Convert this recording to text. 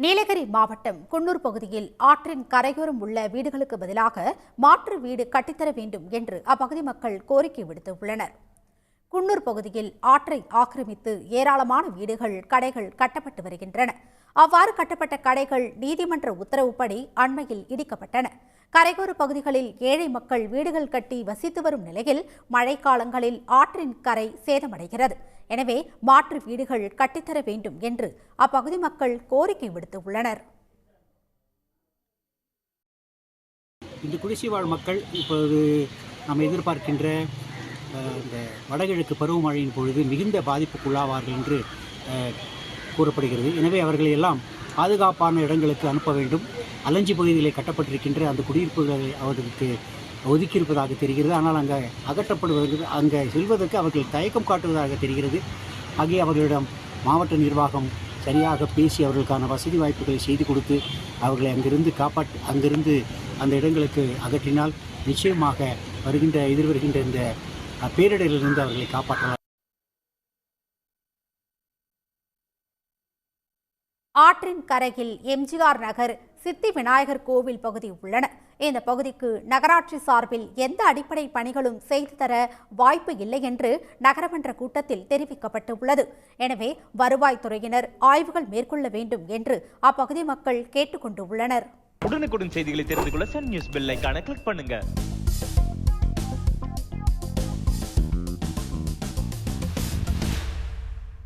நீலகிரி மாவட்டம் குன்னூர் பகுதியில் ஆற்றின் கரையோரம் உள்ள வீடுகளுக்கு பதிலாக மாற்று வீடு கட்டித்தர வேண்டும் என்று அப்பகுதி மக்கள் கோரிக்கை விடுத்துள்ளனர். குன்னூர் பகுதியில் ஆற்றை ஆக்கிரமித்து ஏராளமான வீடுகள், கடைகள் கட்டப்பட்டு வருகின்றன. அவ்வாறு கட்டப்பட்ட கடைகள் நீதிமன்ற உத்தரவுப்படி அண்மையில் இடிக்கப்பட்டன. கரையோர பகுதிகளில் ஏழை மக்கள் வீடுகள் கட்டி வசித்து வரும் நிலையில் மழைக்காலங்களில் ஆற்றின் கரை சேதமடைகிறது. எனவே மாற்று வீடுகள் கட்டித்தர வேண்டும் என்று அப்பகுதி மக்கள் கோரிக்கை விடுத்துள்ளனர். இந்த குடிசை வாழ் மக்கள் இப்போது நாம் எதிர்பார்க்கின்ற இந்த வடகிழக்கு பருவமழையின் பொழுது மிகுந்த பாதிப்புக்குள்ளாவார்கள் என்று கூறப்படுகிறது. எனவே அவர்களை எல்லாம் பாதுகாப்பான இடங்களுக்கு அனுப்ப வேண்டும். அலஞ்சி பகுதிகளில் கட்டப்பட்டிருக்கின்ற அந்த குடியிருப்புகளை அவர்களுக்கு ஒதுக்கியிருப்பதாக தெரிகிறது. ஆனால் அங்கே அகற்றப்படுவதற்கு, அங்கே செல்வதற்கு அவர்கள் தயக்கம் காட்டுவதாக தெரிகிறது. ஆகிய அவர்களிடம் மாவட்ட நிர்வாகம் சரியாக பேசி அவர்களுக்கான வசதி வாய்ப்புகளை செய்து கொடுத்து அவர்களை அங்கிருந்து அந்த இடங்களுக்கு அகற்றினால் நிச்சயமாக எதிர்வருகின்ற இந்த பேரிடரிலிருந்து அவர்களை காப்பாற்றலாம். ஆற்றின் கரையில் எம்ஜிஆர் நகர், சித்தி விநாயகர் கோவில் பகுதி உள்ளன. இந்த பகுதிக்கு நகராட்சி சார்பில் எந்த அடிப்படை பணிகளும் செய்து தர வாய்ப்பு இல்லை என்று நகரமன்ற கூட்டத்தில் தெரிவிக்கப்பட்டுள்ளது. எனவே வருவாய்த்துறையினர் ஆய்வுகள் மேற்கொள்ள வேண்டும் என்று அப்பகுதி மக்கள் கேட்டுக்கொண்டுள்ளனர். உடனுக்குடன் செய்திகளை தெரிந்து கொள்ள சன் நியூஸ் பெல் ஐகானை கிளிக் பண்ணுங்க.